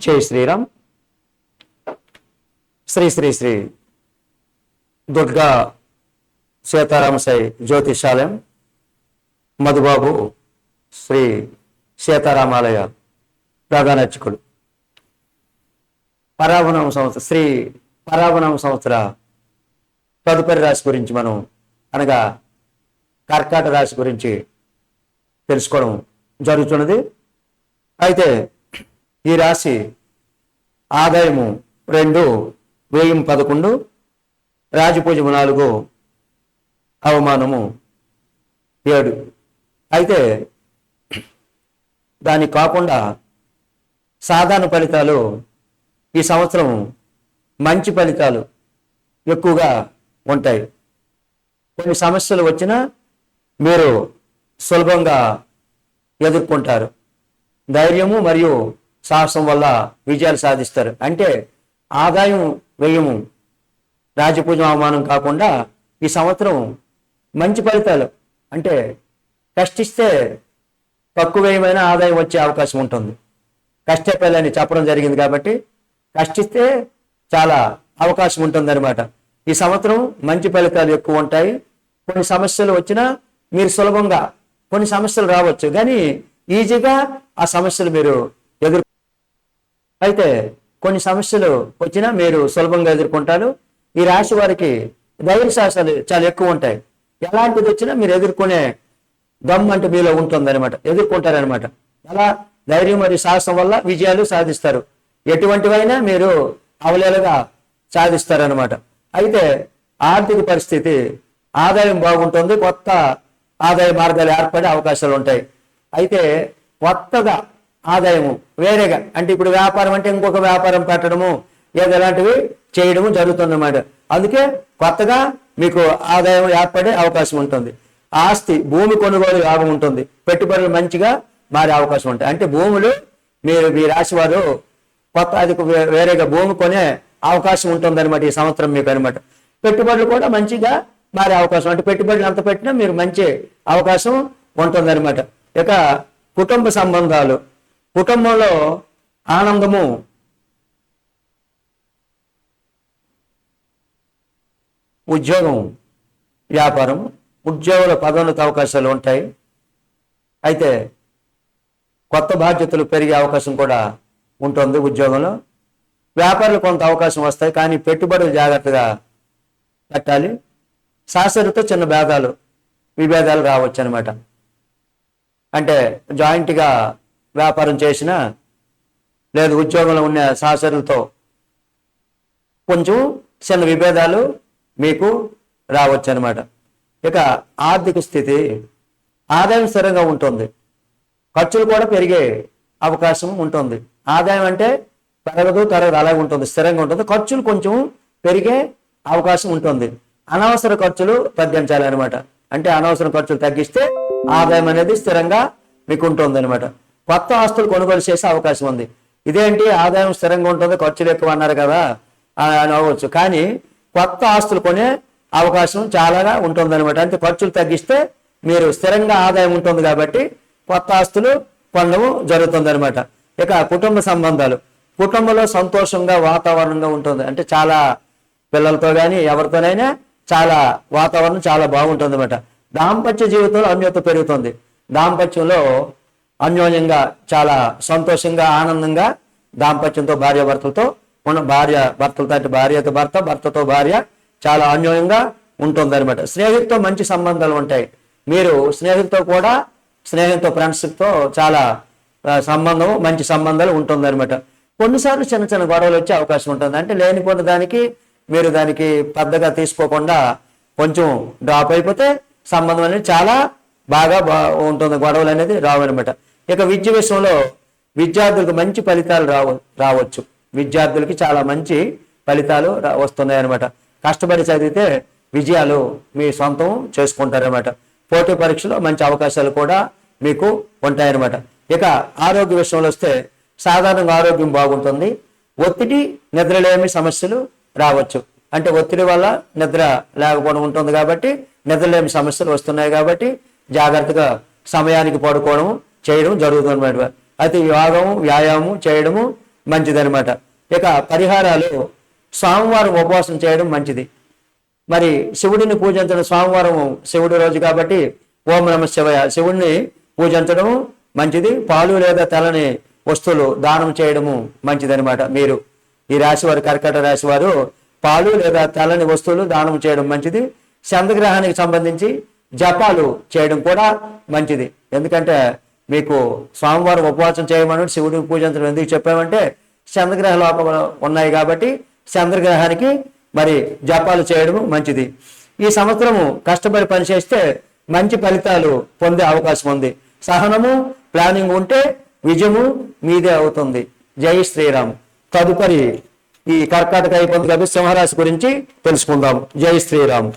జై శ్రీరామ్. శ్రీ శ్రీ శ్రీ దుర్గా సీతారామసాయి జ్యోతిషాలయం మధుబాబు శ్రీ సీతారామాలయ ప్రధానార్చకుడు. పరాభవనామ సంవత్సరం శ్రీ పరాభవనామ సంవత్సర తదుపరి రాశి గురించి మనం అనగా కర్కాటక రాశి గురించి తెలుసుకోవడం జరుగుతున్నది. అయితే ఈ రాశి ఆదాయము 2, వ్యయం 11, రాజపూజ్యము 4, అవమానము 7. అయితే దానికి కాకుండా సాధారణ ఫలితాలు ఈ సంవత్సరం మంచి ఫలితాలు ఎక్కువగా ఉంటాయి. కొన్ని సమస్యలు వచ్చినా మీరు సులభంగా ఎదుర్కొంటారు. ధైర్యము మరియు సాహసం వల్ల విజయాలు సాధిస్తారు. అంటే ఆదాయం వ్యయము రాజపూజ అవమానం కాకుండా ఈ సంవత్సరం మంచి ఫలితాలు, అంటే కష్టిస్తే తక్కువ వ్యయమైన ఆదాయం వచ్చే అవకాశం ఉంటుంది. కష్టపల్లని చెప్పడం జరిగింది కాబట్టి కష్టిస్తే చాలా అవకాశం ఉంటుంది అనమాట. ఈ సంవత్సరం మంచి ఫలితాలు ఎక్కువ ఉంటాయి. కొన్ని సమస్యలు వచ్చినా మీరు సులభంగా, కొన్ని సమస్యలు రావచ్చు కానీ ఈజీగా ఆ సమస్యలు మీరు అయితే కొన్ని సమస్యలు వచ్చినా మీరు సులభంగా ఎదుర్కొంటారు. ఈ రాశి వారికి ధైర్య సాహసాలు చాలా ఎక్కువ ఉంటాయి. ఎలాంటిది వచ్చినా మీరు ఎదుర్కొనే దమ్ అంటే మీలో ఉంటుందన్నమాట, ఎదుర్కొంటారనమాట. అలా ధైర్యం మరియు సాహసం వల్ల విజయాలు సాధిస్తారు. ఎటువంటివైనా మీరు అవలేలుగా సాధిస్తారనమాట. అయితే ఆర్థిక పరిస్థితి ఆదాయం బాగుంటుంది, కొత్త ఆదాయ మార్గాలు ఏర్పడే అవకాశాలు ఉంటాయి. అయితే కొత్తగా ఆదాయము వేరేగా, అంటే ఇప్పుడు వ్యాపారం అంటే ఇంకొక వ్యాపారం పెట్టడము ఏదో ఇలాంటివి చేయడము జరుగుతుందన్నమాట. అందుకే కొత్తగా మీకు ఆదాయం ఏర్పడే అవకాశం ఉంటుంది. ఆస్తి భూమి కొనుగోలు లాభం ఉంటుంది. పెట్టుబడులు మంచిగా మారే అవకాశం ఉంటాయి. అంటే భూములు మీరు మీ రాశి వారు కొత్త అది వేరేగా భూమి కొనే అవకాశం ఉంటుంది అనమాట ఈ సంవత్సరం మీకు అనమాట. పెట్టుబడులు కూడా మంచిగా మారే అవకాశం, అంటే పెట్టుబడులు ఎంత పెట్టినా మీరు మంచి అవకాశం ఉంటుంది అనమాట. ఇక కుటుంబ సంబంధాలు, కుటుంబంలో ఆనందము, ఉద్యోగం, వ్యాపారం, ఉద్యోగుల పదోన్నత అవకాశాలు ఉంటాయి. అయితే కొత్త బాధ్యతలు పెరిగే అవకాశం కూడా ఉంటుంది ఉద్యోగంలో. వ్యాపారులు కొంత అవకాశం వస్తాయి కానీ పెట్టుబడులు జాగ్రత్తగా పెట్టాలి. సహచరులతో చిన్న విభేదాలు రావచ్చు అనమాట. అంటే జాయింట్గా వ్యాపారం చేసినా లేదు ఉద్యోగంలో ఉన్న సహచరులతో కొంచెం చిన్న విభేదాలు మీకు రావచ్చు అనమాట. ఇక ఆర్థిక స్థితి ఆదాయం స్థిరంగా ఉంటుంది, ఖర్చులు కూడా పెరిగే అవకాశం ఉంటుంది. ఆదాయం అంటే పెరగదు తరగదు అలాగే ఉంటుంది, స్థిరంగా ఉంటుంది. ఖర్చులు కొంచెం పెరిగే అవకాశం ఉంటుంది. అనవసర ఖర్చులు తగ్గించాలి అనమాట. అంటే అనవసర ఖర్చులు తగ్గిస్తే ఆదాయం అనేది స్థిరంగా మీకు ఉంటుంది అనమాట. కొత్త ఆస్తులు కొనుగోలు చేసే అవకాశం ఉంది. ఇదేంటి ఆదాయం స్థిరంగా ఉంటుంది ఖర్చులు ఎక్కువ అన్నారు కదా అని అవ్వచ్చు, కానీ కొత్త ఆస్తులు కొనే అవకాశం చాలాగా ఉంటుంది అనమాట. అంటే ఖర్చులు తగ్గిస్తే మీరు స్థిరంగా ఆదాయం ఉంటుంది కాబట్టి కొత్త ఆస్తులు కొనడం జరుగుతుంది అనమాట. ఇక కుటుంబ సంబంధాలు, కుటుంబంలో సంతోషంగా వాతావరణంగా ఉంటుంది. అంటే చాలా పిల్లలతో కానీ ఎవరితోనైనా చాలా వాతావరణం చాలా బాగుంటుంది అనమాట. దాంపత్య జీవితంలో అన్యోన్యత పెరుగుతుంది. దాంపత్యంలో అన్యోన్యంగా చాలా సంతోషంగా ఆనందంగా దాంపత్యంతో భార్యాభర్తలతో భార్యాభర్తలతో అంటే భార్యతో భర్త, భర్తతో భార్య చాలా అన్యోన్యంగా ఉంటుంది అనమాట. స్నేహితులతో మంచి సంబంధాలు ఉంటాయి. మీరు స్నేహితులతో ఫ్రెండ్స్తో చాలా మంచి సంబంధాలు ఉంటుంది అనమాట. కొన్నిసార్లు చిన్న చిన్న గొడవలు వచ్చే అవకాశం ఉంటుంది. అంటే లేనిపోయిన దానికి మీరు దానికి పెద్దగా తీసుకోకుండా కొంచెం డ్రాప్ అయిపోతే సంబంధం అనేది చాలా బాగా ఉంటుంది, గొడవలు అనేది రావన్నమాట. ఇక విద్య విషయంలో విద్యార్థులకు మంచి ఫలితాలు రావచ్చు. విద్యార్థులకి చాలా మంచి ఫలితాలు వస్తున్నాయి అనమాట. కష్టపడి చదివితే విజయాలు మీ సొంతం చేసుకుంటారనమాట. పోటీ పరీక్షలో మంచి అవకాశాలు కూడా మీకు ఉంటాయన్నమాట. ఇక ఆరోగ్య విషయంలో వస్తే సాధారణంగా ఆరోగ్యం బాగుంటుంది. ఒత్తిడి, నిద్రలేమి సమస్యలు రావచ్చు. అంటే ఒత్తిడి వల్ల నిద్ర లేకపోవడం ఉంటుంది కాబట్టి నిద్రలేమి సమస్యలు వస్తున్నాయి కాబట్టి జాగ్రత్తగా సమయానికి పడుకోవడం చేయడం జరుగుతుంది అనమాట. అయితే యోగము వ్యాయామం చేయడము మంచిదనమాట. ఇక పరిహారాలు, సోమవారం ఉపవాసం చేయడం మంచిది. మరి శివుడిని పూజించడం, సోమవారం శివుడి రోజు కాబట్టి ఓం నమ శివాయ శివుడిని పూజించడం మంచిది. పాలు లేదా తెల్లని వస్తువులు దానం చేయడము మంచిదనమాట. మీరు ఈ రాశివారు, కర్కాటక రాశి వారు పాలు లేదా తెల్లని వస్తువులు దానం చేయడం మంచిది. చంద్రగ్రహానికి సంబంధించి జపాలు చేయడం కూడా మంచిది. ఎందుకంటే మీకు సోమవారం ఉపవాసం చేయమని శివుడిని పూజించడం ఎందుకు చెప్పామంటే చంద్రగ్రహ లోపల ఉన్నాయి కాబట్టి చంద్రగ్రహానికి మరి జపాలు చేయడం మంచిది. ఈ సంవత్సరము కష్టపడి పనిచేస్తే మంచి ఫలితాలు పొందే అవకాశం ఉంది. సహనము, ప్లానింగ్ ఉంటే విజయము మీదే అవుతుంది. జై శ్రీరామ్. తదుపరి ఈ కర్కాటక అయిపోతుంది కాబట్టి సింహరాశి గురించి తెలుసుకుందాం. జై శ్రీరామ్.